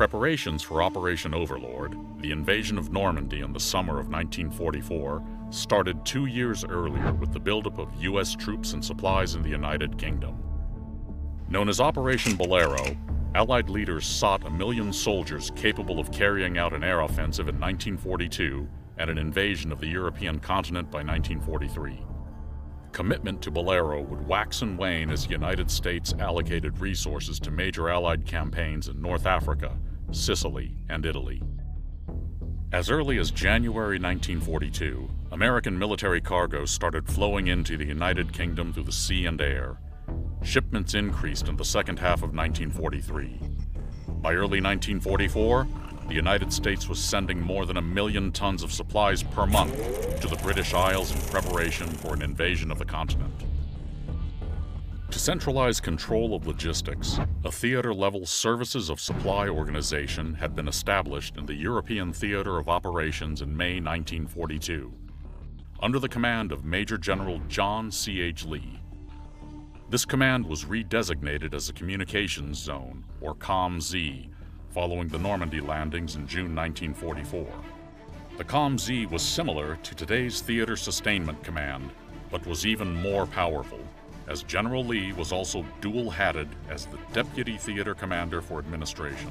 Preparations for Operation Overlord, the invasion of Normandy in the summer of 1944, started 2 years earlier with the buildup of U.S. troops and supplies in the United Kingdom. Known as Operation Bolero, Allied leaders sought 1 million soldiers capable of carrying out an air offensive in 1942 and an invasion of the European continent by 1943. Commitment to Bolero would wax and wane as the United States allocated resources to major Allied campaigns in North Africa, Sicily, and Italy. As early as January 1942, American military cargo started flowing into the United Kingdom through the sea and air. Shipments increased in the second half of 1943. By early 1944, the United States was sending more than 1 million tons of supplies per month to the British Isles in preparation for an invasion of the continent. To centralize control of logistics, a theater-level Services of Supply organization had been established in the European Theater of Operations in May 1942, under the command of Major General John C.H. Lee. This command was redesignated as a Communications Zone, or COMZ, following the Normandy landings in June 1944. The COMZ was similar to today's Theater Sustainment Command, but was even more powerful, as General Lee was also dual-hatted as the Deputy Theater Commander for Administration.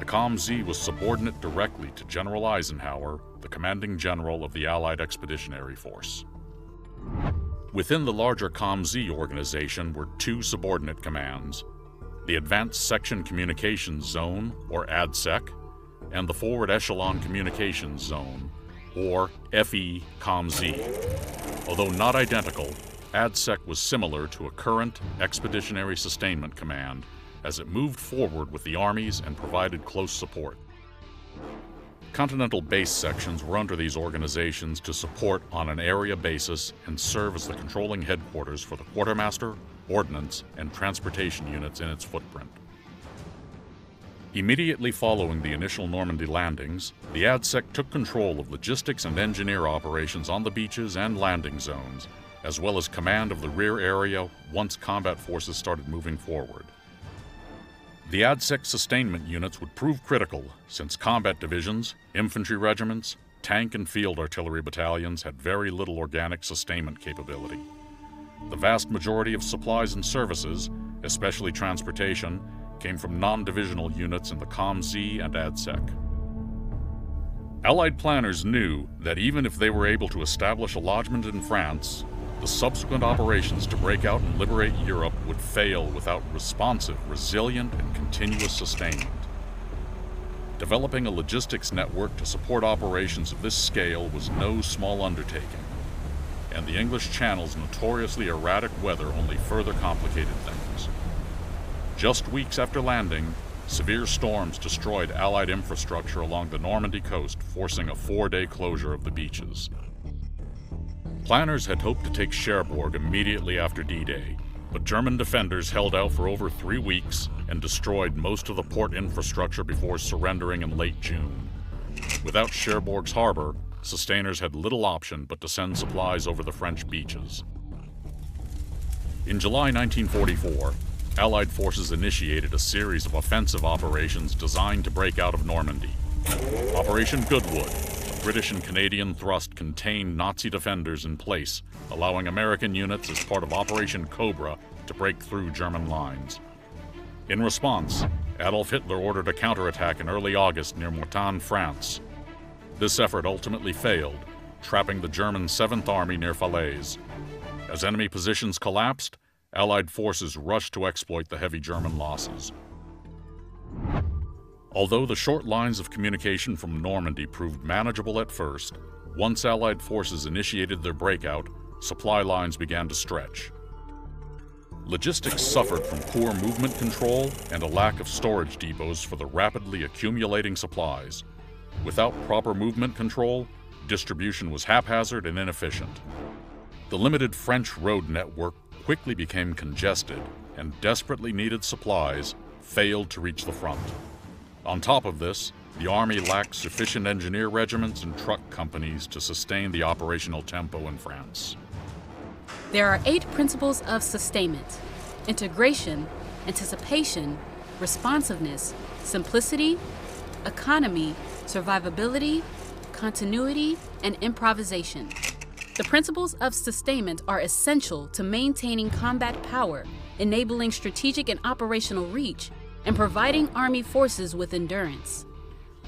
The COMZ was subordinate directly to General Eisenhower, the commanding general of the Allied Expeditionary Force. Within the larger COMZ organization were 2 subordinate commands: the Advanced Section Communications Zone, or ADSEC, and the Forward Echelon Communications Zone, or FE-COMZ. Although not identical, ADSEC was similar to a current Expeditionary Sustainment Command, as it moved forward with the armies and provided close support. Continental base sections were under these organizations to support on an area basis and serve as the controlling headquarters for the quartermaster, ordnance, and transportation units in its footprint. Immediately following the initial Normandy landings, the ADSEC took control of logistics and engineer operations on the beaches and landing zones, as well as command of the rear area once combat forces started moving forward. The ADSEC sustainment units would prove critical, since combat divisions, infantry regiments, tank and field artillery battalions had very little organic sustainment capability. The vast majority of supplies and services, especially transportation, came from non-divisional units in the COMZ and ADSEC. Allied planners knew that even if they were able to establish a lodgment in France, the subsequent operations to break out and liberate Europe would fail without responsive, resilient, and continuous sustainment. Developing a logistics network to support operations of this scale was no small undertaking, and the English Channel's notoriously erratic weather only further complicated things. Just weeks after landing, severe storms destroyed Allied infrastructure along the Normandy coast, forcing a 4-day closure of the beaches. Planners had hoped to take Cherbourg immediately after D-Day, but German defenders held out for over 3 weeks and destroyed most of the port infrastructure before surrendering in late June. Without Cherbourg's harbor, sustainers had little option but to send supplies over the French beaches. In July 1944, Allied forces initiated a series of offensive operations designed to break out of Normandy. Operation Goodwood, a British and Canadian thrust, contained Nazi defenders in place, allowing American units as part of Operation Cobra to break through German lines. In response, Adolf Hitler ordered a counterattack in early August near Mortain, France. This effort ultimately failed, trapping the German 7th Army near Falaise. As enemy positions collapsed, Allied forces rushed to exploit the heavy German losses. Although the short lines of communication from Normandy proved manageable at first, once Allied forces initiated their breakout, supply lines began to stretch. Logistics suffered from poor movement control and a lack of storage depots for the rapidly accumulating supplies. Without proper movement control, distribution was haphazard and inefficient. The limited French road network quickly became congested, and desperately needed supplies failed to reach the front. On top of this, the Army lacked sufficient engineer regiments and truck companies to sustain the operational tempo in France. There are 8 principles of sustainment: integration, anticipation, responsiveness, simplicity, economy, survivability, continuity, and improvisation. The principles of sustainment are essential to maintaining combat power, enabling strategic and operational reach, and providing Army forces with endurance.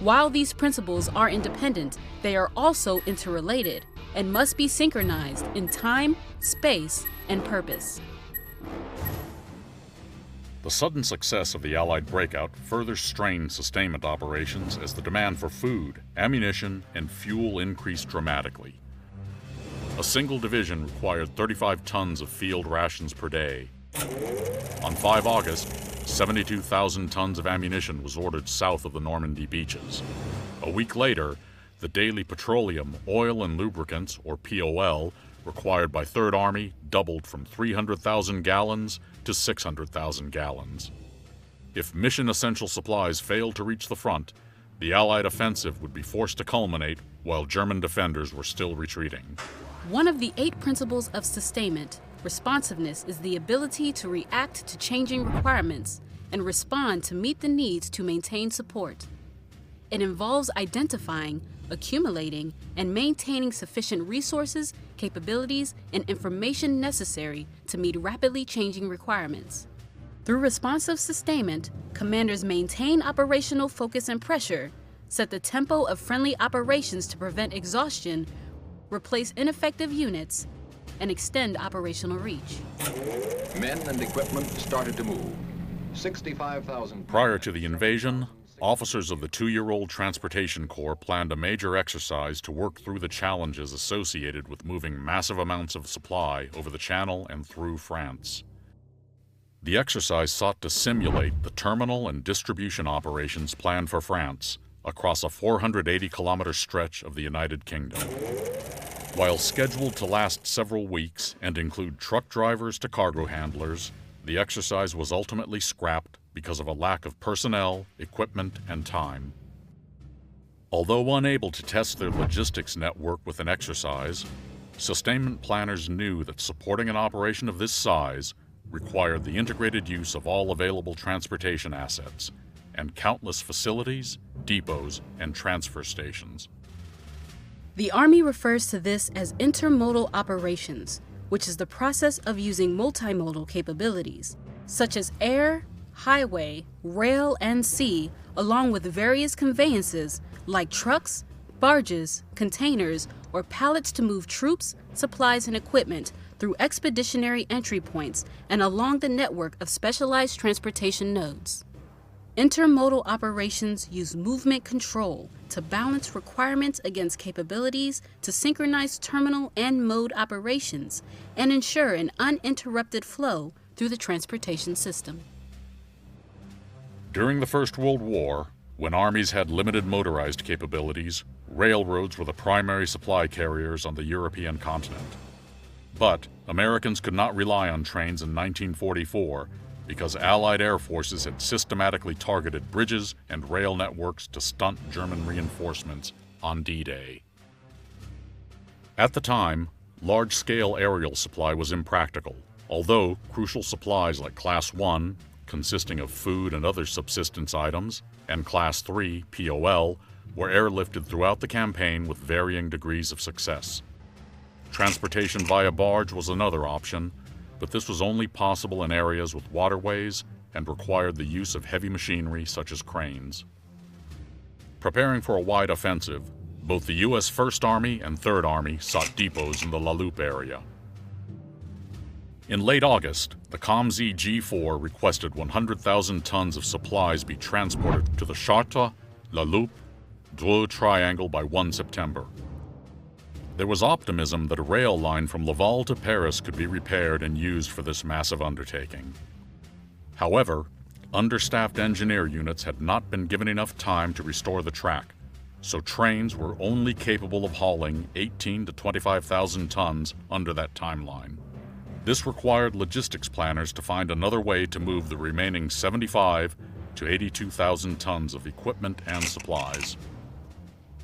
While these principles are independent, they are also interrelated and must be synchronized in time, space, and purpose. The sudden success of the Allied breakout further strained sustainment operations as the demand for food, ammunition, and fuel increased dramatically. A single division required 35 tons of field rations per day. On 5 August, 72,000 tons of ammunition was ordered south of the Normandy beaches. A week later, the daily petroleum, oil, and lubricants, or POL, required by Third Army doubled from 300,000 gallons to 600,000 gallons. If mission-essential supplies failed to reach the front, the Allied offensive would be forced to culminate while German defenders were still retreating. One of the 8 principles of sustainment, responsiveness, is the ability to react to changing requirements and respond to meet the needs to maintain support. It involves identifying, accumulating, and maintaining sufficient resources, capabilities, and information necessary to meet rapidly changing requirements. Through responsive sustainment, commanders maintain operational focus and pressure, set the tempo of friendly operations to prevent exhaustion, replace ineffective units, and extend operational reach. Men and equipment started to move. 65,000. Prior to the invasion, officers of the 2-year-old Transportation Corps planned a major exercise to work through the challenges associated with moving massive amounts of supply over the Channel and through France. The exercise sought to simulate the terminal and distribution operations planned for France across a 480-kilometer stretch of the United Kingdom. While scheduled to last several weeks and include truck drivers to cargo handlers, the exercise was ultimately scrapped because of a lack of personnel, equipment, and time. Although unable to test their logistics network with an exercise, sustainment planners knew that supporting an operation of this size required the integrated use of all available transportation assets and countless facilities, depots, and transfer stations. The Army refers to this as intermodal operations, which is the process of using multimodal capabilities, such as air, highway, rail, and sea, along with various conveyances like trucks, barges, containers, or pallets to move troops, supplies, and equipment through expeditionary entry points and along the network of specialized transportation nodes. Intermodal operations use movement control to balance requirements against capabilities to synchronize terminal and mode operations and ensure an uninterrupted flow through the transportation system. During the First World War, when armies had limited motorized capabilities, railroads were the primary supply carriers on the European continent. But Americans could not rely on trains in 1944 because Allied air forces had systematically targeted bridges and rail networks to stunt German reinforcements on D-Day. At the time, large-scale aerial supply was impractical, although crucial supplies like Class 1, consisting of food and other subsistence items, and Class 3, POL, were airlifted throughout the campaign with varying degrees of success. Transportation via barge was another option, but this was only possible in areas with waterways and required the use of heavy machinery such as cranes. Preparing for a wide offensive, both the U.S. First Army and Third Army sought depots in the La Loupe area. In late August, the COMZ G4 requested 100,000 tons of supplies be transported to the Chartres, La Loupe, Dreux Triangle by 1 September. There was optimism that a rail line from Laval to Paris could be repaired and used for this massive undertaking. However, understaffed engineer units had not been given enough time to restore the track, so trains were only capable of hauling 18,000 to 25,000 tons under that timeline. This required logistics planners to find another way to move the remaining 75,000 to 82,000 tons of equipment and supplies.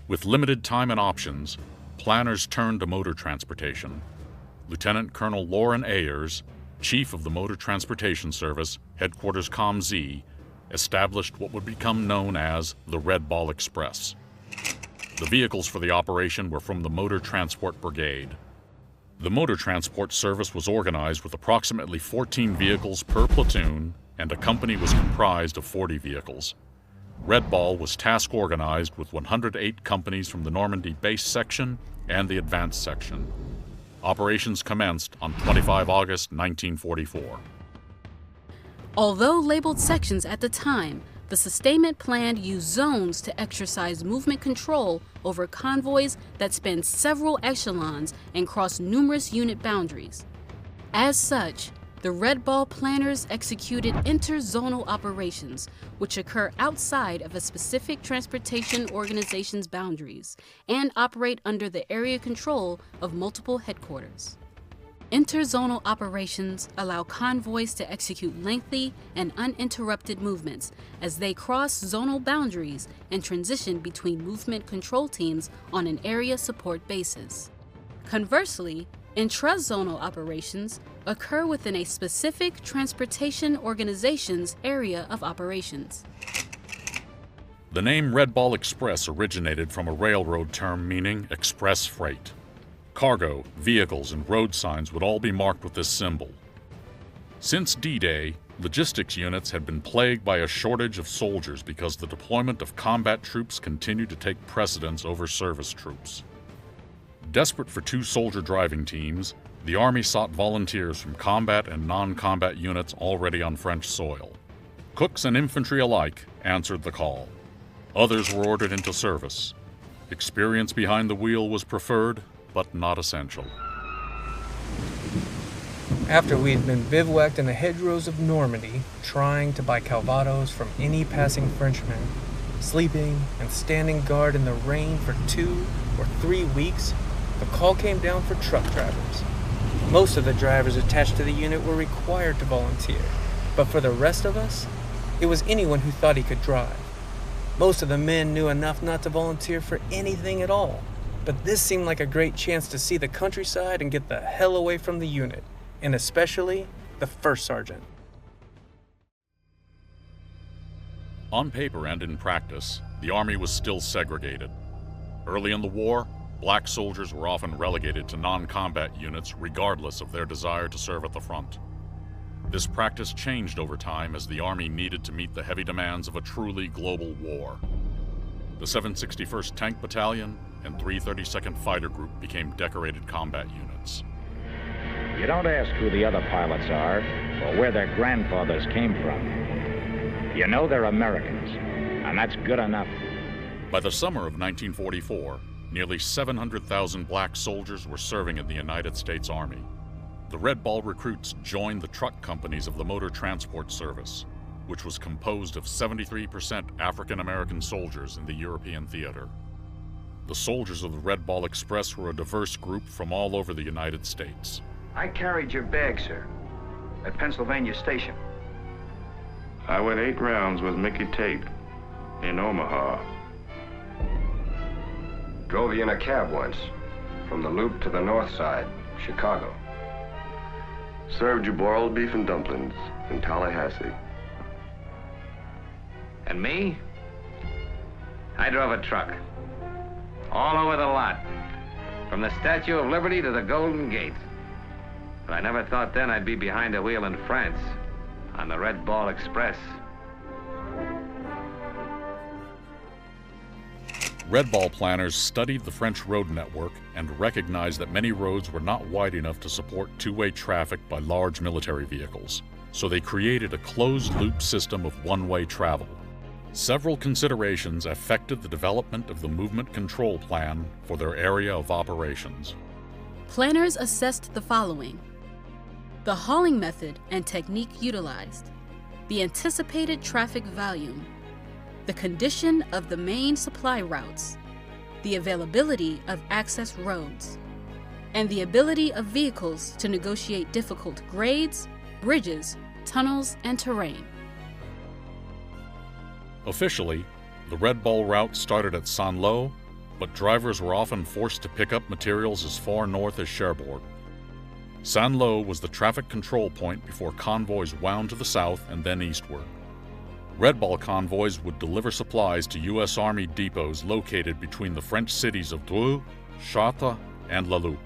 With limited time and options, planners turned to motor transportation. Lieutenant Colonel Loren Ayers, Chief of the Motor Transportation Service, Headquarters COMZ, established what would become known as the Red Ball Express. The vehicles for the operation were from the Motor Transport Brigade. The motor transport service was organized with approximately 14 vehicles per platoon, and a company was comprised of 40 vehicles. Red Ball was task organized with 108 companies from the Normandy Base Section and the Advanced Section. Operations commenced on 25 August 1944. Although labeled sections at the time, the sustainment plan used zones to exercise movement control over convoys that spanned several echelons and crossed numerous unit boundaries. As such, the Red Ball planners executed interzonal operations, which occur outside of a specific transportation organization's boundaries and operate under the area control of multiple headquarters. Interzonal operations allow convoys to execute lengthy and uninterrupted movements as they cross zonal boundaries and transition between movement control teams on an area support basis. Conversely, intrazonal operations occur within a specific transportation organization's area of operations. The name Red Ball Express originated from a railroad term meaning express freight. Cargo, vehicles, and road signs would all be marked with this symbol. Since D-Day, logistics units had been plagued by a shortage of soldiers because the deployment of combat troops continued to take precedence over service troops. Desperate for 2 soldier driving teams, the Army sought volunteers from combat and non-combat units already on French soil. Cooks and infantry alike answered the call. Others were ordered into service. Experience behind the wheel was preferred, but not essential. After we had been bivouacked in the hedgerows of Normandy, trying to buy calvados from any passing Frenchman, sleeping and standing guard in the rain for 2 or 3 weeks, the call came down for truck drivers. Most of the drivers attached to the unit were required to volunteer, but for the rest of us, it was anyone who thought he could drive. Most of the men knew enough not to volunteer for anything at all, but this seemed like a great chance to see the countryside and get the hell away from the unit, and especially the first sergeant. On paper and in practice, the Army was still segregated. Early in the war, black soldiers were often relegated to non-combat units regardless of their desire to serve at the front. This practice changed over time as the Army needed to meet the heavy demands of a truly global war. The 761st Tank Battalion and 332nd Fighter Group became decorated combat units. You don't ask who the other pilots are or where their grandfathers came from. You know they're Americans, and that's good enough. By the summer of 1944, nearly 700,000 black soldiers were serving in the United States Army. The Red Ball recruits joined the truck companies of the Motor Transport Service, which was composed of 73% African-American soldiers in the European theater. The soldiers of the Red Ball Express were a diverse group from all over the United States. I carried your bag, sir, at Pennsylvania Station. I went 8 rounds with Mickey Tate in Omaha. Drove you in a cab once, from the Loop to the north side, Chicago. Served you boiled beef and dumplings in Tallahassee. And me? I drove a truck. All over the lot. From the Statue of Liberty to the Golden Gate. But I never thought then I'd be behind a wheel in France, on the Red Ball Express. Red Ball planners studied the French road network and recognized that many roads were not wide enough to support two-way traffic by large military vehicles, so they created a closed-loop system of one-way travel. Several considerations affected the development of the movement control plan for their area of operations. Planners assessed the following: the hauling method and technique utilized, the anticipated traffic volume, the condition of the main supply routes, the availability of access roads, and the ability of vehicles to negotiate difficult grades, bridges, tunnels, and terrain. Officially, the Red Ball route started at Saint-Lô, but drivers were often forced to pick up materials as far north as Cherbourg. Saint-Lô was the traffic control point before convoys wound to the south and then eastward. Red Ball convoys would deliver supplies to U.S. Army depots located between the French cities of Dreux, Chartres, and La Loupe.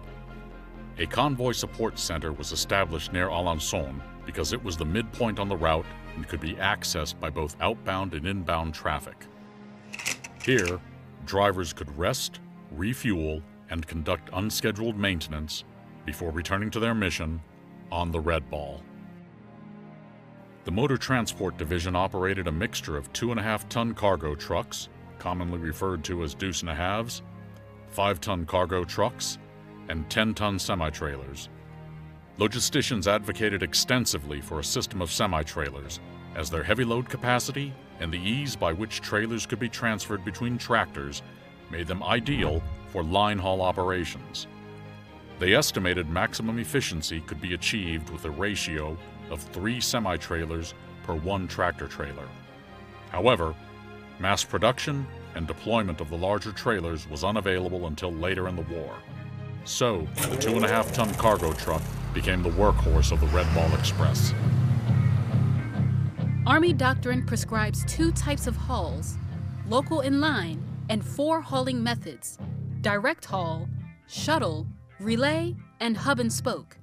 A convoy support center was established near Alençon because it was the midpoint on the route and could be accessed by both outbound and inbound traffic. Here, drivers could rest, refuel, and conduct unscheduled maintenance before returning to their mission on the Red Ball. The Motor Transport Division operated a mixture of 2.5-ton cargo trucks, commonly referred to as deuce and a halves, 5-ton cargo trucks, and 10-ton semi-trailers. Logisticians advocated extensively for a system of semi-trailers, as their heavy load capacity and the ease by which trailers could be transferred between tractors made them ideal for line haul operations. They estimated maximum efficiency could be achieved with a ratio of 3 semi-trailers per 1 tractor-trailer. However, mass production and deployment of the larger trailers was unavailable until later in the war. So, the 2.5-ton cargo truck became the workhorse of the Red Ball Express. Army doctrine prescribes 2 types of hauls, local in line, and 4 hauling methods: direct haul, shuttle, relay, and hub and spoke.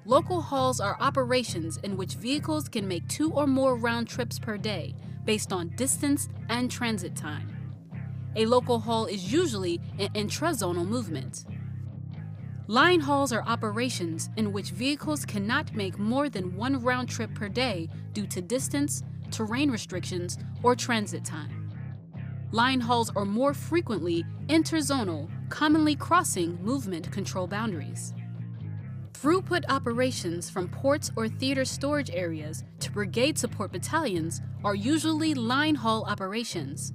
Local hauls are operations in which vehicles can make 2 or more round trips per day based on distance and transit time. A local haul is usually an intrazonal movement. Line hauls are operations in which vehicles cannot make more than 1 round trip per day due to distance, terrain restrictions, or transit time. Line hauls are more frequently interzonal, commonly crossing movement control boundaries. Throughput operations from ports or theater storage areas to brigade support battalions are usually line haul operations.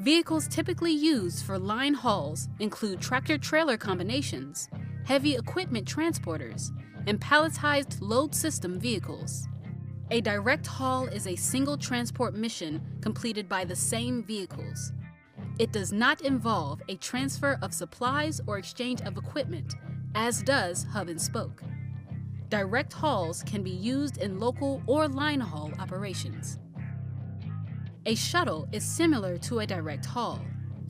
Vehicles typically used for line hauls include tractor-trailer combinations, heavy equipment transporters, and palletized load system vehicles. A direct haul is a single transport mission completed by the same vehicles. It does not involve a transfer of supplies or exchange of equipment, as does hub and spoke. Direct hauls can be used in local or line haul operations. A shuttle is similar to a direct haul.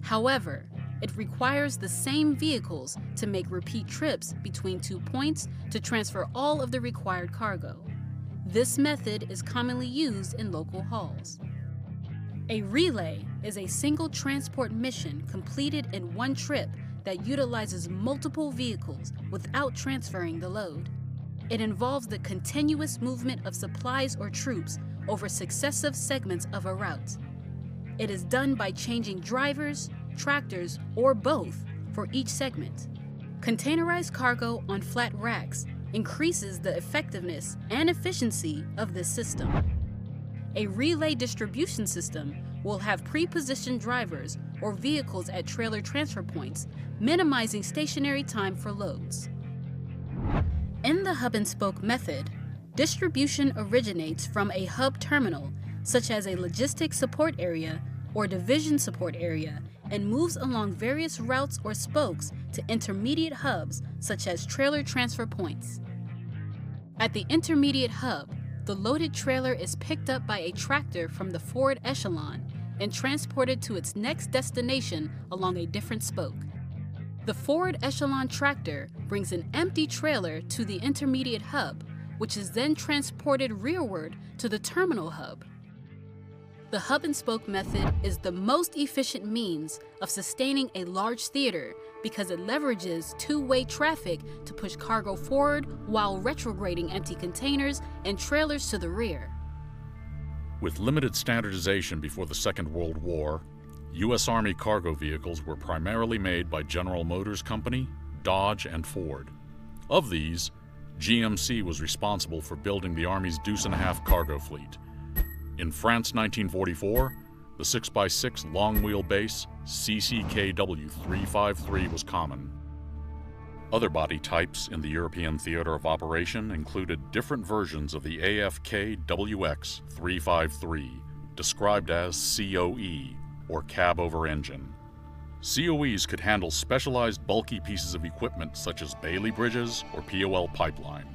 However, it requires the same vehicles to make repeat trips between 2 points to transfer all of the required cargo. This method is commonly used in local hauls. A relay is a single transport mission completed in 1 trip that utilizes multiple vehicles without transferring the load. It involves the continuous movement of supplies or troops over successive segments of a route. It is done by changing drivers, tractors, or both for each segment. Containerized cargo on flat racks increases the effectiveness and efficiency of this system. A relay distribution system will have pre-positioned drivers or vehicles at trailer transfer points, minimizing stationary time for loads. In the hub and spoke method, distribution originates from a hub terminal, such as a logistics support area or division support area, and moves along various routes or spokes to intermediate hubs, such as trailer transfer points. At the intermediate hub, the loaded trailer is picked up by a tractor from the forward echelon and transported to its next destination along a different spoke. The forward echelon tractor brings an empty trailer to the intermediate hub, which is then transported rearward to the terminal hub. The hub and spoke method is the most efficient means of sustaining a large theater because it leverages two-way traffic to push cargo forward while retrograding empty containers and trailers to the rear. With limited standardization before the Second World War, U.S. Army cargo vehicles were primarily made by General Motors Company, Dodge, and Ford. Of these, GMC was responsible for building the Army's deuce-and-a-half cargo fleet. In France 1944, the 6x6 long-wheelbase CCKW 353 was common. Other body types in the European theater of operation included different versions of the AFK WX 353, described as COE, or cab over engine. COEs could handle specialized bulky pieces of equipment such as Bailey bridges or POL pipeline.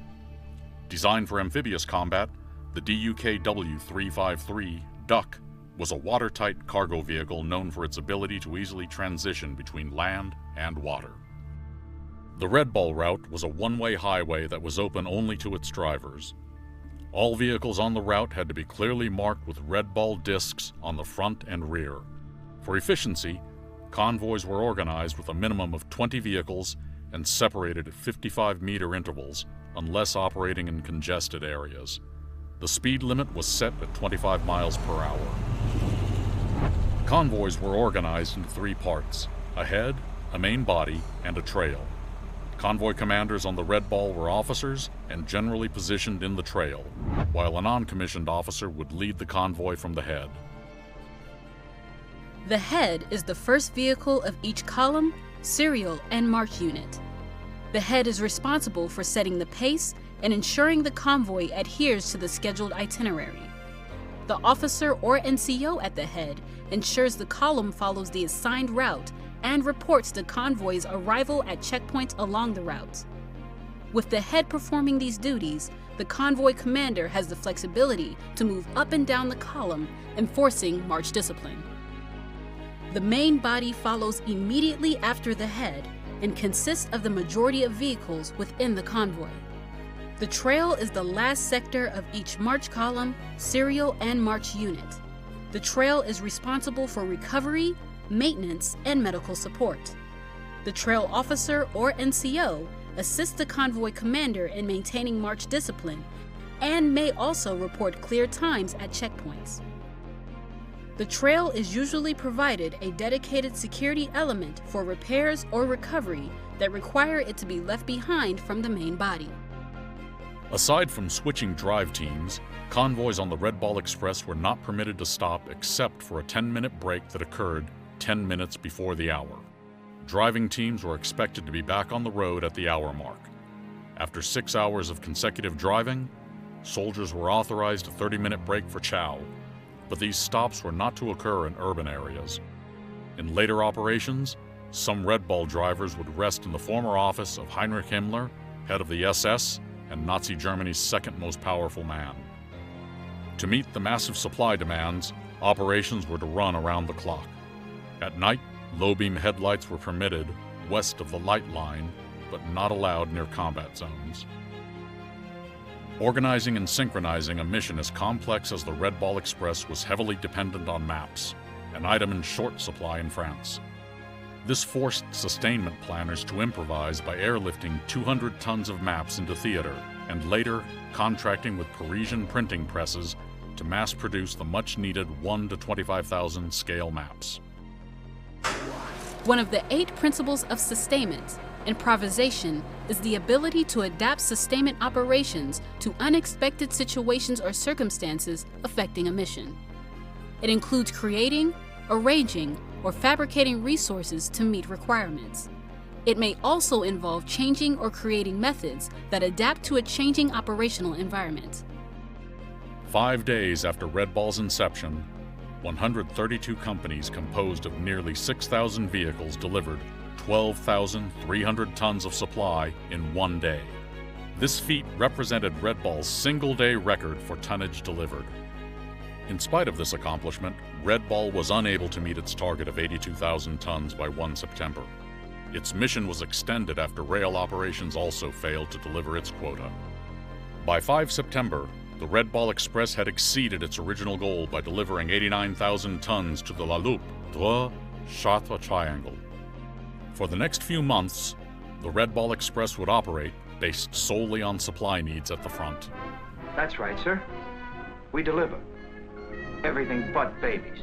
Designed for amphibious combat, The WWII Duck was a watertight cargo vehicle known for its ability to easily transition between land and water. The Red Ball route was a one-way highway that was open only to its drivers. All vehicles on the route had to be clearly marked with red ball discs on the front and rear. For efficiency, convoys were organized with a minimum of 20 vehicles and separated at 55-meter intervals unless operating in congested areas. The speed limit was set at 25 miles per hour. Convoys were organized into three parts: a head, a main body, and a trail. Convoy commanders on the Red Ball were officers and generally positioned in the trail, while a non-commissioned officer would lead the convoy from the head. The head is the first vehicle of each column, serial, and march unit. The head is responsible for setting the pace and ensuring the convoy adheres to the scheduled itinerary. The officer or NCO at the head ensures the column follows the assigned route and reports the convoy's arrival at checkpoints along the route. With the head performing these duties, the convoy commander has the flexibility to move up and down the column, enforcing march discipline. The main body follows immediately after the head and consists of the majority of vehicles within the convoy. The trail is the last sector of each march column, serial, and march unit. The trail is responsible for recovery, maintenance, and medical support. The trail officer or NCO assists the convoy commander in maintaining march discipline and may also report clear times at checkpoints. The trail is usually provided a dedicated security element for repairs or recovery that require it to be left behind from the main body. Aside from switching drive teams, convoys on the Red Ball Express were not permitted to stop except for a 10-minute break that occurred 10 minutes before the hour. Driving teams were expected to be back on the road at the hour mark. After 6 hours of consecutive driving, soldiers were authorized a 30-minute break for chow, but these stops were not to occur in urban areas. In later operations, some Red Ball drivers would rest in the former office of Heinrich Himmler, head of the SS and Nazi Germany's second most powerful man. To meet the massive supply demands, operations were to run around the clock. At night, low-beam headlights were permitted west of the light line, but not allowed near combat zones. Organizing and synchronizing a mission as complex as the Red Ball Express was heavily dependent on maps, an item in short supply in France. This forced sustainment planners to improvise by airlifting 200 tons of maps into theater, and later contracting with Parisian printing presses to mass-produce the much-needed 1 to 25,000 scale maps. One of the 8 principles of sustainment, improvisation, is the ability to adapt sustainment operations to unexpected situations or circumstances affecting a mission. It includes creating, arranging, or fabricating resources to meet requirements. It may also involve changing or creating methods that adapt to a changing operational environment. 5 days after Red Ball's inception, 132 companies composed of nearly 6,000 vehicles delivered 12,300 tons of supply in 1 day. This feat represented Red Ball's single-day record for tonnage delivered. In spite of this accomplishment, Red Ball was unable to meet its target of 82,000 tons by 1 September. Its mission was extended after rail operations also failed to deliver its quota. By 5 September, the Red Ball Express had exceeded its original goal by delivering 89,000 tons to the La Loupe, Dreux, Chartres Triangle. For the next few months, the Red Ball Express would operate based solely on supply needs at the front. That's right, sir. We deliver. Everything but babies.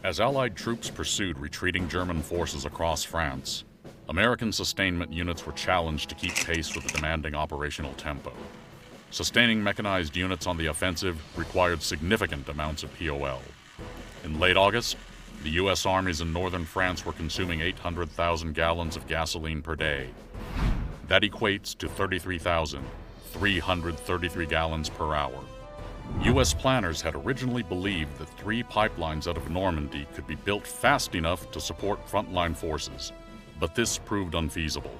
As Allied troops pursued retreating German forces across France, American sustainment units were challenged to keep pace with the demanding operational tempo. Sustaining mechanized units on the offensive required significant amounts of POL. In late August, the U.S. armies in northern France were consuming 800,000 gallons of gasoline per day. That equates to 33,333 gallons per hour. U.S. planners had originally believed that 3 pipelines out of Normandy could be built fast enough to support frontline forces, but this proved unfeasible.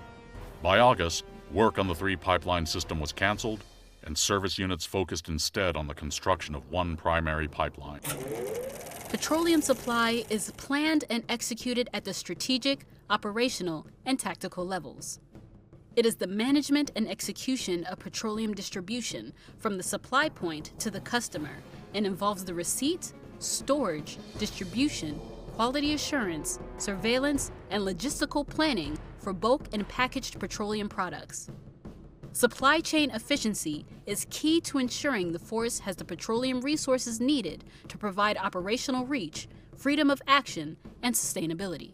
By August, work on the 3 pipeline system was canceled, and service units focused instead on the construction of one primary pipeline. Petroleum supply is planned and executed at the strategic, operational, and tactical levels. It is the management and execution of petroleum distribution from the supply point to the customer and involves the receipt, storage, distribution, quality assurance, surveillance, and logistical planning for bulk and packaged petroleum products. Supply chain efficiency is key to ensuring the force has the petroleum resources needed to provide operational reach, freedom of action, and sustainability.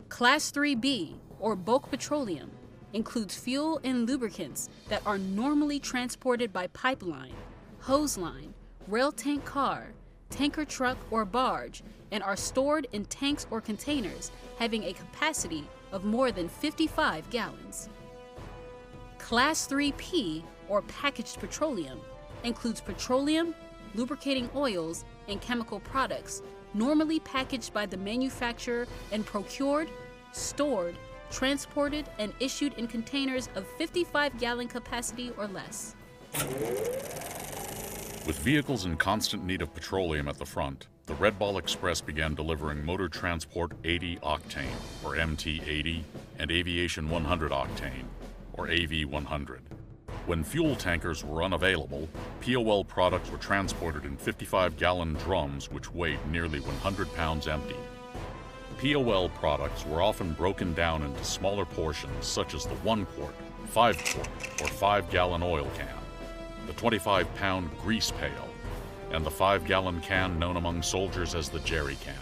Class 3B, or bulk petroleum, includes fuel and lubricants that are normally transported by pipeline, hose line, rail tank car, tanker truck, or barge, and are stored in tanks or containers having a capacity of more than 55 gallons. Class 3P, or packaged petroleum, includes petroleum, lubricating oils, and chemical products normally packaged by the manufacturer and procured, stored, transported, and issued in containers of 55-gallon capacity or less. With vehicles in constant need of petroleum at the front, the Red Ball Express began delivering Motor Transport 80 octane, or MT80, and Aviation 100 octane, or AV100. When fuel tankers were unavailable, POL products were transported in 55-gallon drums which weighed nearly 100 pounds empty. POL products were often broken down into smaller portions such as the 1-quart, 5-quart, or 5-gallon oil can, the 25-pound grease pail, and the 5-gallon can known among soldiers as the jerry can.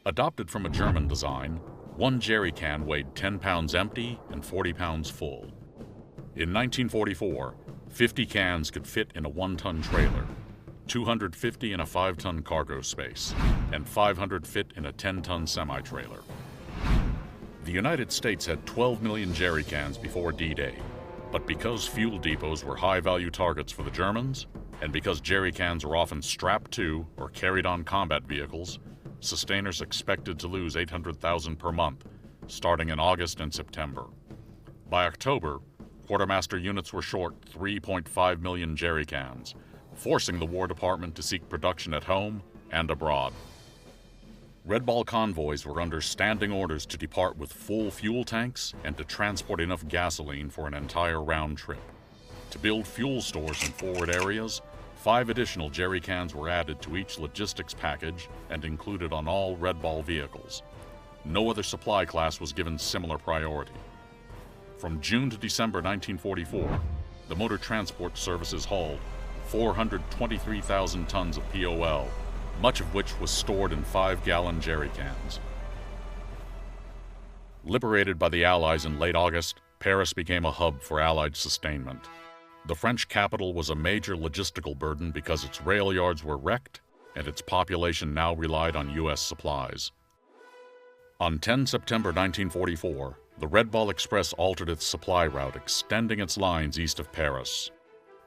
Adopted from a German design, one jerry can weighed 10 pounds empty and 40 pounds full. In 1944, 50 cans could fit in a 1-ton trailer, 250 in a 5-ton cargo space, and 500 fit in a 10-ton semi-trailer. The United States had 12 million jerry cans before D-Day, but because fuel depots were high-value targets for the Germans, and because jerry cans were often strapped to or carried on combat vehicles, sustainers expected to lose 800,000 per month, starting in August and September. By October, quartermaster units were short 3.5 million jerry cans, forcing the War Department to seek production at home and abroad. Red Ball convoys were under standing orders to depart with full fuel tanks and to transport enough gasoline for an entire round trip. To build fuel stores in forward areas, 5 additional jerry cans were added to each logistics package and included on all Red Ball vehicles. No other supply class was given similar priority. From June to December 1944, the Motor Transport Services hauled 423,000 tons of POL, much of which was stored in 5-gallon jerry cans. Liberated by the Allies in late August, Paris became a hub for Allied sustainment. The French capital was a major logistical burden because its rail yards were wrecked and its population now relied on U.S. supplies. On 10 September 1944, the Red Ball Express altered its supply route, extending its lines east of Paris.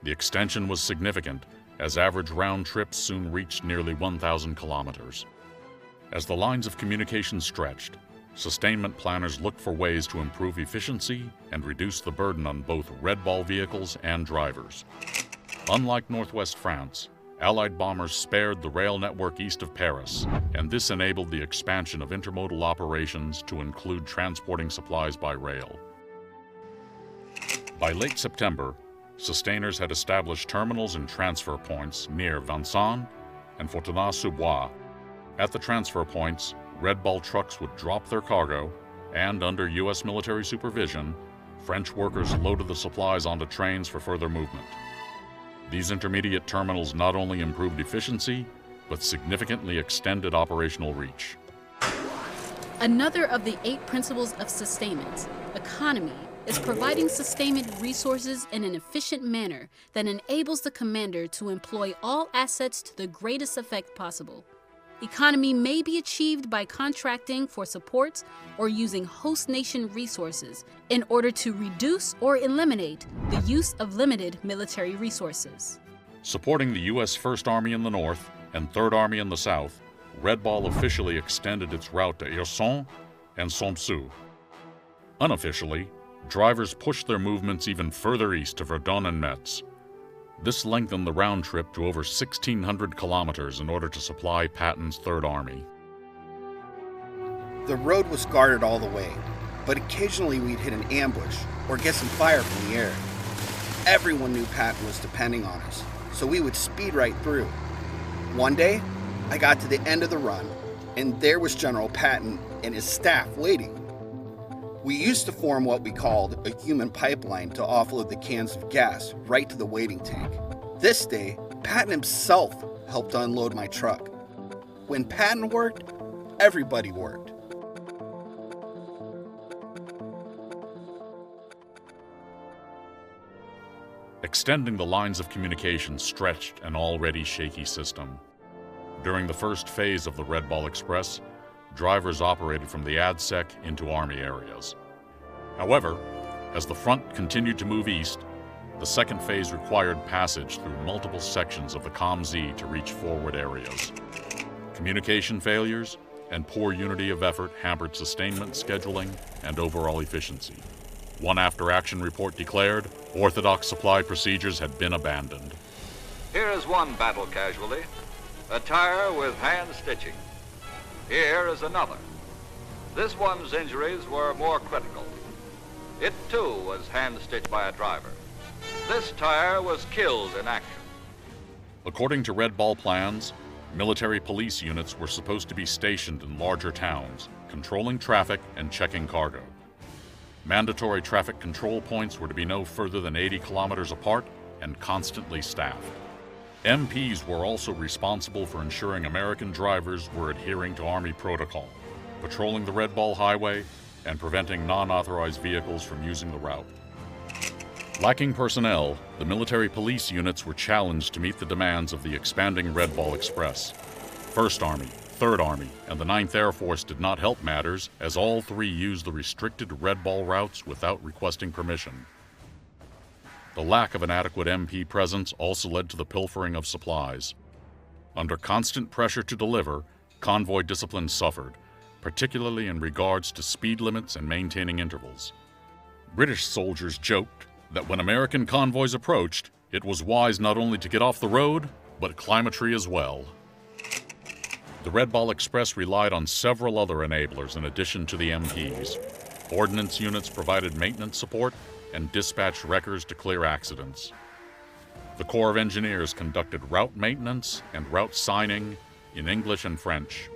The extension was significant, as average round trips soon reached nearly 1,000 kilometers. As the lines of communication stretched, sustainment planners looked for ways to improve efficiency and reduce the burden on both Red Ball vehicles and drivers. Unlike Northwest France, Allied bombers spared the rail network east of Paris, and this enabled the expansion of intermodal operations to include transporting supplies by rail. By late September, sustainers had established terminals and transfer points near Vincennes and Fontenay-sous-Bois. At the transfer points, Red Ball trucks would drop their cargo, and under U.S. military supervision, French workers loaded the supplies onto trains for further movement. These intermediate terminals not only improved efficiency, but significantly extended operational reach. Another of the 8 principles of sustainment, economy, is providing sustainment resources in an efficient manner that enables the commander to employ all assets to the greatest effect possible. Economy may be achieved by contracting for support or using host nation resources in order to reduce or eliminate the use of limited military resources. Supporting the U.S. First Army in the north and Third Army in the south, Red Ball officially extended its route to Hirson and Sompseu. Unofficially, drivers pushed their movements even further east to Verdun and Metz. This lengthened the round trip to over 1,600 kilometers in order to supply Patton's Third Army. The road was guarded all the way, but occasionally we'd hit an ambush or get some fire from the air. Everyone knew Patton was depending on us, so we would speed right through. One day, I got to the end of the run, and there was General Patton and his staff waiting. We used to form what we called a human pipeline to offload the cans of gas right to the waiting tank. This day, Patton himself helped unload my truck. When Patton worked, everybody worked. Extending the lines of communication stretched an already shaky system. During the first phase of the Red Ball Express, drivers operated from the ADSEC into Army areas. However, as the front continued to move east, the second phase required passage through multiple sections of the COM-Z to reach forward areas. Communication failures and poor unity of effort hampered sustainment scheduling and overall efficiency. One after-action report declared orthodox supply procedures had been abandoned. Here is one battle casualty, a tire with hand stitching. Here is another. This one's injuries were more critical. It too was hand stitched by a driver. This tire was killed in action. According to Red Ball plans, military police units were supposed to be stationed in larger towns, controlling traffic and checking cargo. Mandatory traffic control points were to be no further than 80 kilometers apart and constantly staffed. MPs were also responsible for ensuring American drivers were adhering to Army protocol, patrolling the Red Ball Highway, and preventing non-authorized vehicles from using the route. Lacking personnel, the military police units were challenged to meet the demands of the expanding Red Ball Express. First Army, Third Army, and the 9th Air Force did not help matters, as all three used the restricted Red Ball routes without requesting permission. The lack of an adequate MP presence also led to the pilfering of supplies. Under constant pressure to deliver, convoy discipline suffered, particularly in regards to speed limits and maintaining intervals. British soldiers joked that when American convoys approached, it was wise not only to get off the road, but climb a tree as well. The Red Ball Express relied on several other enablers in addition to the MPs. Ordnance units provided maintenance support and dispatched wreckers to clear accidents. The Corps of Engineers conducted route maintenance and route signing in English and French.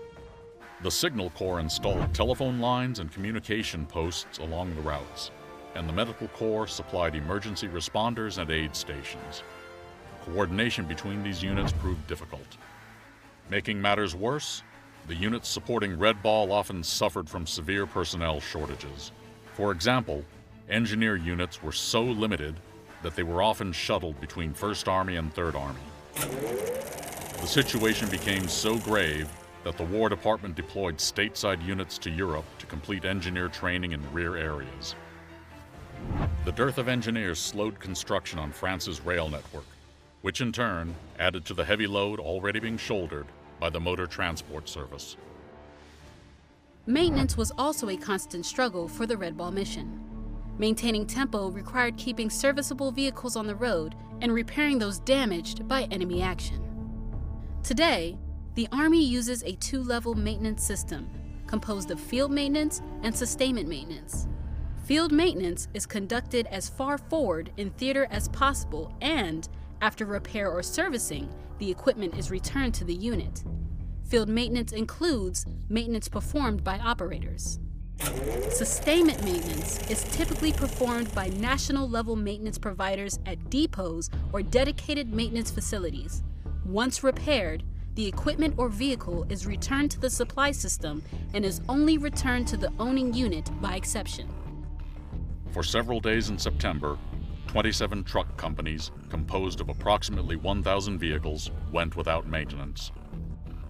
The Signal Corps installed telephone lines and communication posts along the routes, and the Medical Corps supplied emergency responders and aid stations. Coordination between these units proved difficult. Making matters worse, the units supporting Red Ball often suffered from severe personnel shortages. For example, engineer units were so limited that they were often shuttled between First Army and Third Army. The situation became so grave that the War Department deployed stateside units to Europe to complete engineer training in rear areas. The dearth of engineers slowed construction on France's rail network, which in turn added to the heavy load already being shouldered by the motor transport service. Maintenance was also a constant struggle for the Red Ball mission. Maintaining tempo required keeping serviceable vehicles on the road and repairing those damaged by enemy action. Today, the Army uses a two-level maintenance system composed of field maintenance and sustainment maintenance. Field maintenance is conducted as far forward in theater as possible, and after repair or servicing, the equipment is returned to the unit. Field maintenance includes maintenance performed by operators. Sustainment maintenance is typically performed by national-level maintenance providers at depots or dedicated maintenance facilities. Once repaired, the equipment or vehicle is returned to the supply system and is only returned to the owning unit by exception. For several days in September, 27 truck companies, composed of approximately 1,000 vehicles, went without maintenance.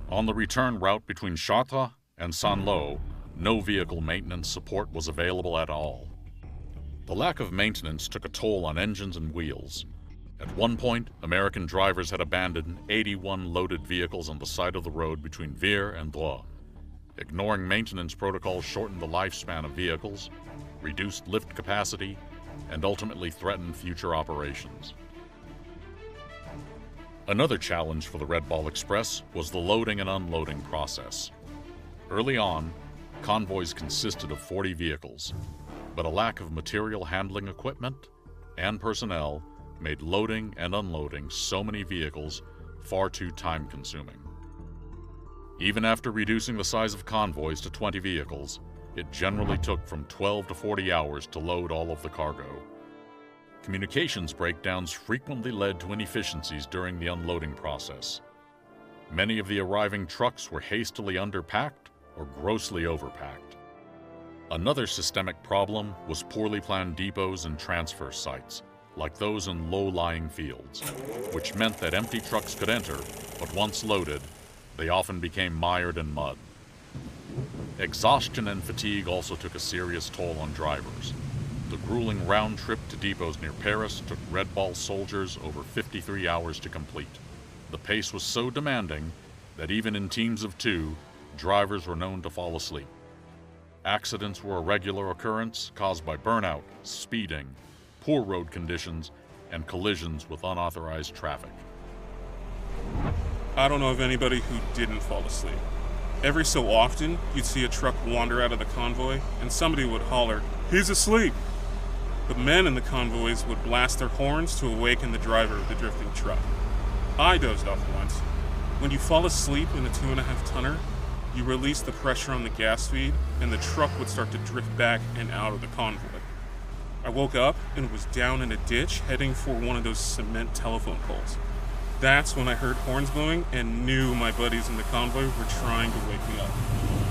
On the return route between Chartres and Saint-Lô, no vehicle maintenance support was available at all. The lack of maintenance took a toll on engines and wheels. At one point, American drivers had abandoned 81 loaded vehicles on the side of the road between Vire and Dreux. Ignoring maintenance protocols shortened the lifespan of vehicles, reduced lift capacity, and ultimately threatened future operations. Another challenge for the Red Ball Express was the loading and unloading process. Early on, convoys consisted of 40 vehicles, but a lack of material handling equipment and personnel made loading and unloading so many vehicles far too time-consuming. Even after reducing the size of convoys to 20 vehicles, it generally took from 12 to 40 hours to load all of the cargo. Communications breakdowns frequently led to inefficiencies during the unloading process. Many of the arriving trucks were hastily underpacked or grossly overpacked. Another systemic problem was poorly planned depots and transfer sites, like those in low-lying fields, which meant that empty trucks could enter, but once loaded, they often became mired in mud. Exhaustion and fatigue also took a serious toll on drivers. The grueling round trip to depots near Paris took Red Ball soldiers over 53 hours to complete. The pace was so demanding that even in teams of 2, drivers were known to fall asleep. Accidents were a regular occurrence caused by burnout, speeding, poor road conditions, and collisions with unauthorized traffic. I don't know of anybody who didn't fall asleep. Every so often, you'd see a truck wander out of the convoy, and somebody would holler, "He's asleep!" The men in the convoys would blast their horns to awaken the driver of the drifting truck. I dozed off once. When you fall asleep in a 2.5-tonner, you release the pressure on the gas feed, and the truck would start to drift back and out of the convoy. I woke up and was down in a ditch heading for one of those cement telephone poles. That's when I heard horns blowing and knew my buddies in the convoy were trying to wake me up.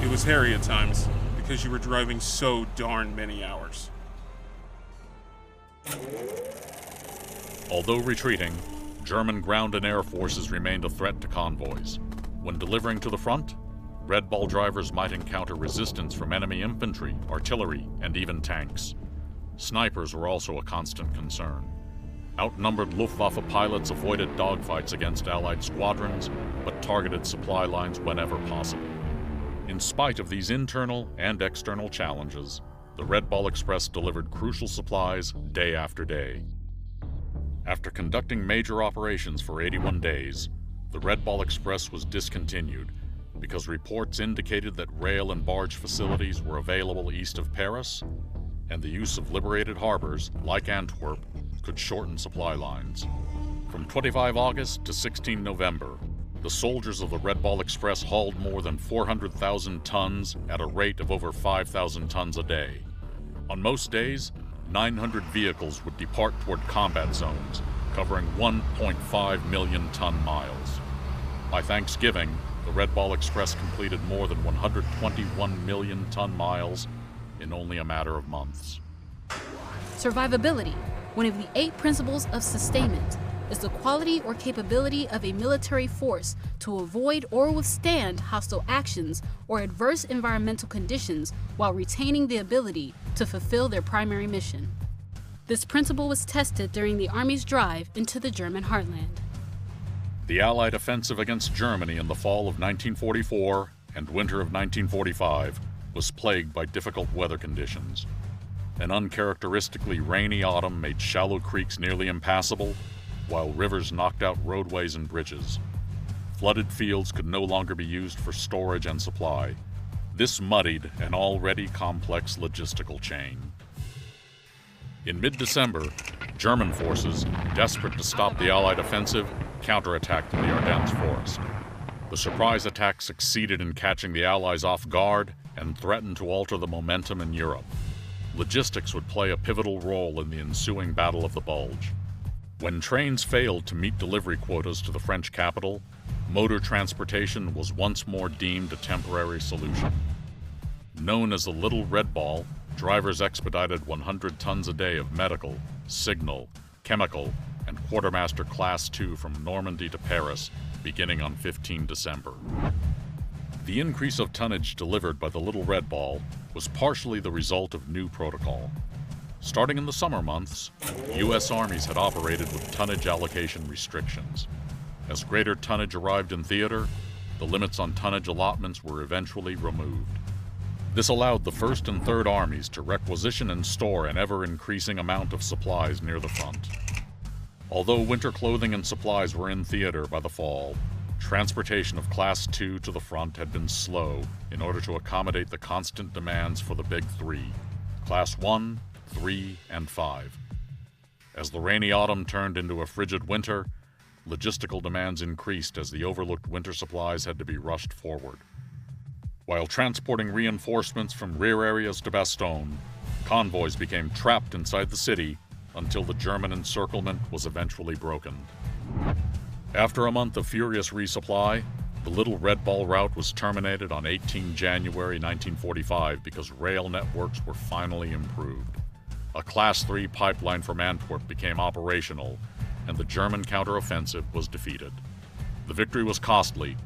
It was hairy at times because you were driving so darn many hours. Although retreating, German ground and air forces remained a threat to convoys. When delivering to the front, Red Ball drivers might encounter resistance from enemy infantry, artillery, and even tanks. Snipers were also a constant concern. Outnumbered Luftwaffe pilots avoided dogfights against Allied squadrons, but targeted supply lines whenever possible. In spite of these internal and external challenges, the Red Ball Express delivered crucial supplies day after day. After conducting major operations for 81 days, the Red Ball Express was discontinued because reports indicated that rail and barge facilities were available east of Paris, and the use of liberated harbors, like Antwerp, could shorten supply lines. From 25 August to 16 November, the soldiers of the Red Ball Express hauled more than 400,000 tons at a rate of over 5,000 tons a day. On most days, 900 vehicles would depart toward combat zones, covering 1.5 million ton miles. By Thanksgiving, the Red Ball Express completed more than 121 million ton miles in only a matter of months. Survivability, one of the 8 principles of sustainment, is the quality or capability of a military force to avoid or withstand hostile actions or adverse environmental conditions while retaining the ability to fulfill their primary mission. This principle was tested during the Army's drive into the German heartland. The Allied offensive against Germany in the fall of 1944 and winter of 1945 was plagued by difficult weather conditions. An uncharacteristically rainy autumn made shallow creeks nearly impassable, while rivers knocked out roadways and bridges. Flooded fields could no longer be used for storage and supply. This muddied an already complex logistical chain. In mid-December, German forces, desperate to stop the Allied offensive, counterattacked in the Ardennes forest. The surprise attack succeeded in catching the Allies off guard and threatened to alter the momentum in Europe. Logistics would play a pivotal role in the ensuing Battle of the Bulge. When trains failed to meet delivery quotas to the French capital, motor transportation was once more deemed a temporary solution. Known as the Little Red Ball, drivers expedited 100 tons a day of medical, signal, chemical, and quartermaster Class II from Normandy to Paris, beginning on 15 December. The increase of tonnage delivered by the Little Red Ball was partially the result of new protocol. Starting in the summer months, U.S. armies had operated with tonnage allocation restrictions. As greater tonnage arrived in theater, the limits on tonnage allotments were eventually removed. This allowed the First and Third Armies to requisition and store an ever-increasing amount of supplies near the front. Although winter clothing and supplies were in theater by the fall, transportation of Class II to the front had been slow in order to accommodate the constant demands for the Big Three, Class I, III, and V. As the rainy autumn turned into a frigid winter, logistical demands increased as the overlooked winter supplies had to be rushed forward. While transporting reinforcements from rear areas to Bastogne, convoys became trapped inside the city until the German encirclement was eventually broken. After a month of furious resupply, the Little Red Ball route was terminated on 18 January 1945 because rail networks were finally improved. A Class III pipeline from Antwerp became operational, and the German counteroffensive was defeated. The victory was costly,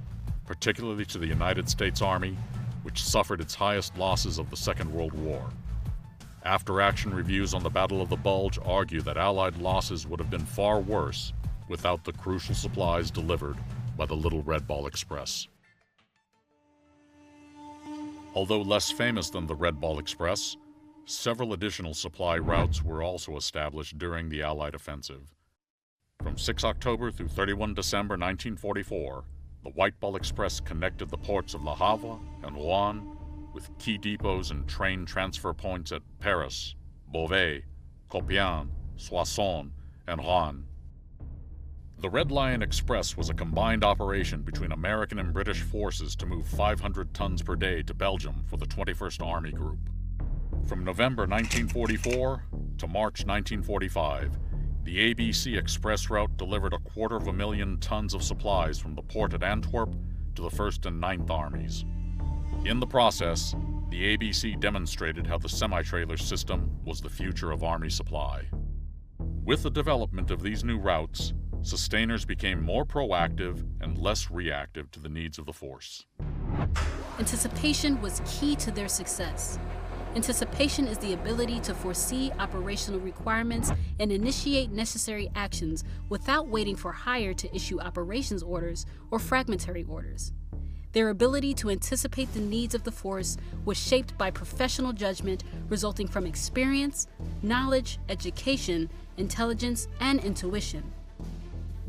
particularly to the United States Army, which suffered its highest losses of the Second World War. After-action reviews on the Battle of the Bulge argue that Allied losses would have been far worse without the crucial supplies delivered by the Little Red Ball Express. Although less famous than the Red Ball Express, several additional supply routes were also established during the Allied offensive. From 6 October through 31 December 1944, the White Ball Express connected the ports of Le Havre and Rouen with key depots and train transfer points at Paris, Beauvais, Compiègne, Soissons, and Rouen. The Red Lion Express was a combined operation between American and British forces to move 500 tons per day to Belgium for the 21st Army Group. From November 1944 to March 1945, the ABC Express route delivered 250,000 tons of supplies from the port at Antwerp to the 1st and 9th Armies. In the process, the ABC demonstrated how the semi-trailer system was the future of Army supply. With the development of these new routes, sustainers became more proactive and less reactive to the needs of the force. Anticipation was key to their success. Anticipation is the ability to foresee operational requirements and initiate necessary actions without waiting for higher to issue operations orders or fragmentary orders. Their ability to anticipate the needs of the force was shaped by professional judgment resulting from experience, knowledge, education, intelligence, and intuition.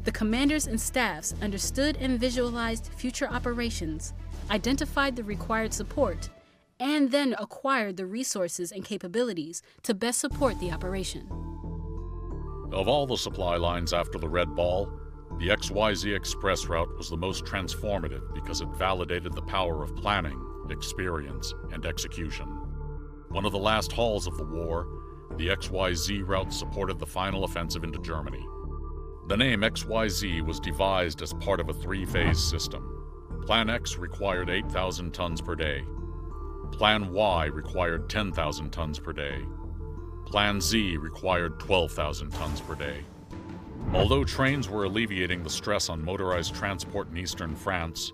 The commanders and staffs understood and visualized future operations, identified the required support, and then acquired the resources and capabilities to best support the operation. Of all the supply lines after the Red Ball, the XYZ Express route was the most transformative because it validated the power of planning, experience, and execution. One of the last hauls of the war, the XYZ route supported the final offensive into Germany. The name XYZ was devised as part of a three-phase system. Plan X required 8,000 tons per day. Plan Y required 10,000 tons per day. Plan Z required 12,000 tons per day. Although trains were alleviating the stress on motorized transport in eastern France,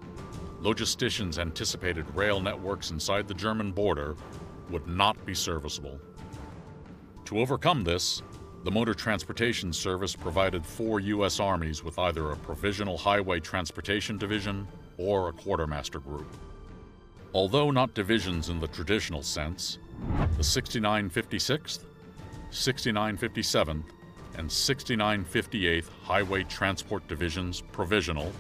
logisticians anticipated rail networks inside the German border would not be serviceable. To overcome this, the Motor Transportation Service provided 4 U.S. armies with either a Provisional Highway Transportation Division or a Quartermaster Group. Although not divisions in the traditional sense, the 6956th, 6957th, and 6958th Highway Transport Divisions Provisional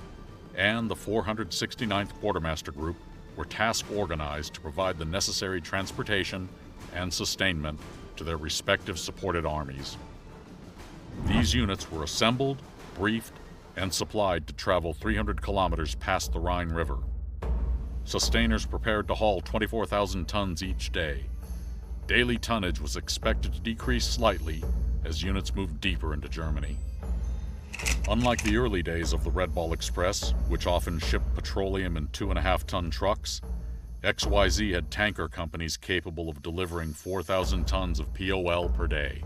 and the 469th Quartermaster Group were task organized to provide the necessary transportation and sustainment to their respective supported armies. These units were assembled, briefed, and supplied to travel 300 kilometers past the Rhine River. Sustainers prepared to haul 24,000 tons each day. Daily tonnage was expected to decrease slightly as units moved deeper into Germany. Unlike the early days of the Red Ball Express, which often shipped petroleum in 2.5-ton trucks, XYZ had tanker companies capable of delivering 4,000 tons of POL per day.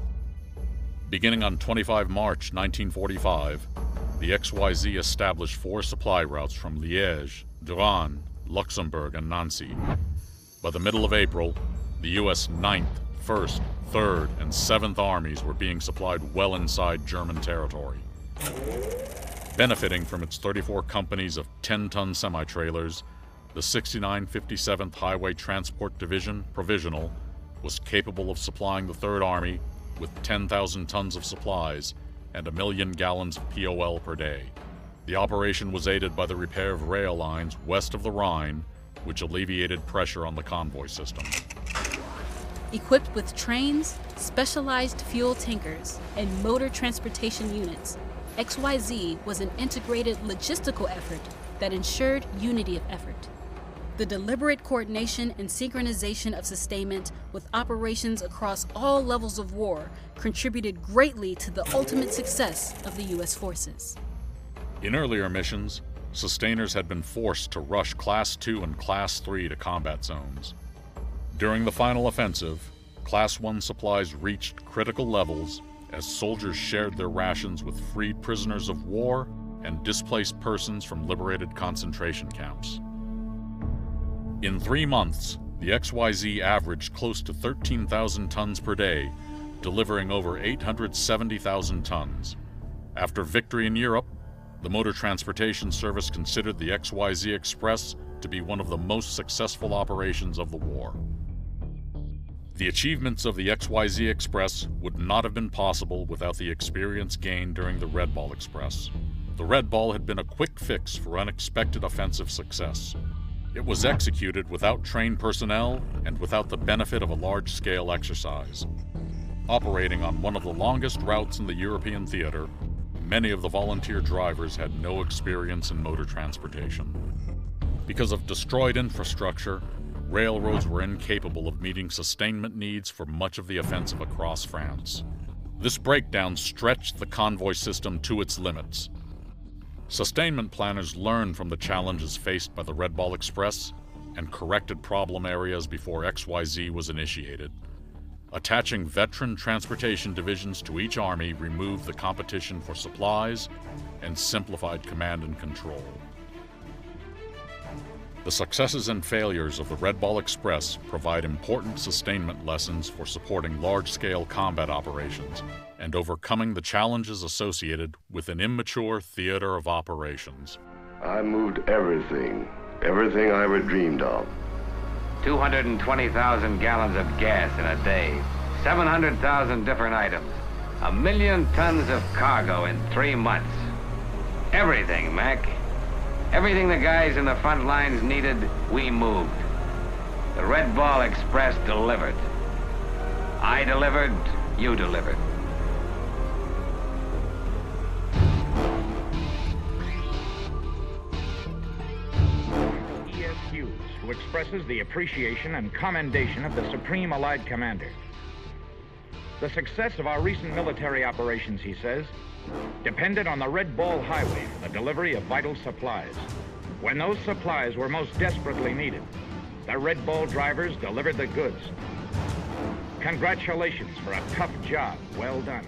Beginning on 25 March 1945, the XYZ established 4 supply routes from Liège, Durand, Luxembourg, and Nancy. By the middle of April, the U.S. 9th, 1st, 3rd, and 7th Armies were being supplied well inside German territory. Benefiting from its 34 companies of 10-ton semi-trailers, The 6957th Highway Transport Division, Provisional, was capable of supplying the Third Army with 10,000 tons of supplies and 1 million gallons of POL per day. The operation was aided by the repair of rail lines west of the Rhine, which alleviated pressure on the convoy system. Equipped with trains, specialized fuel tankers, and motor transportation units, XYZ was an integrated logistical effort that ensured unity of effort. The deliberate coordination and synchronization of sustainment with operations across all levels of war contributed greatly to the ultimate success of the U.S. forces. In earlier missions, sustainers had been forced to rush Class II and Class III to combat zones. During the final offensive, Class I supplies reached critical levels as soldiers shared their rations with freed prisoners of war and displaced persons from liberated concentration camps. In 3 months, the XYZ averaged close to 13,000 tons per day, delivering over 870,000 tons. After victory in Europe, the Motor Transportation Service considered the XYZ Express to be one of the most successful operations of the war. The achievements of the XYZ Express would not have been possible without the experience gained during the Red Ball Express. The Red Ball had been a quick fix for unexpected offensive success. It was executed without trained personnel and without the benefit of a large-scale exercise. Operating on one of the longest routes in the European theater, many of the volunteer drivers had no experience in motor transportation. Because of destroyed infrastructure, railroads were incapable of meeting sustainment needs for much of the offensive across France. This breakdown stretched the convoy system to its limits. Sustainment planners learned from the challenges faced by the Red Ball Express and corrected problem areas before XYZ was initiated. Attaching veteran transportation divisions to each army removed the competition for supplies and simplified command and control. The successes and failures of the Red Ball Express provide important sustainment lessons for supporting large-scale combat operations and overcoming the challenges associated with an immature theater of operations. I moved everything I ever dreamed of. 220,000 gallons of gas in a day, 700,000 different items, 1 million tons of cargo in 3 months. Everything, Mac. Everything the guys in the front lines needed, we moved. The Red Ball Express delivered. I delivered, you delivered. E.S. Hughes, who expresses the appreciation and commendation of the Supreme Allied Commander. The success of our recent military operations, he says, depended on the Red Ball Highway for the delivery of vital supplies. When those supplies were most desperately needed, the Red Ball drivers delivered the goods. Congratulations for a tough job well done.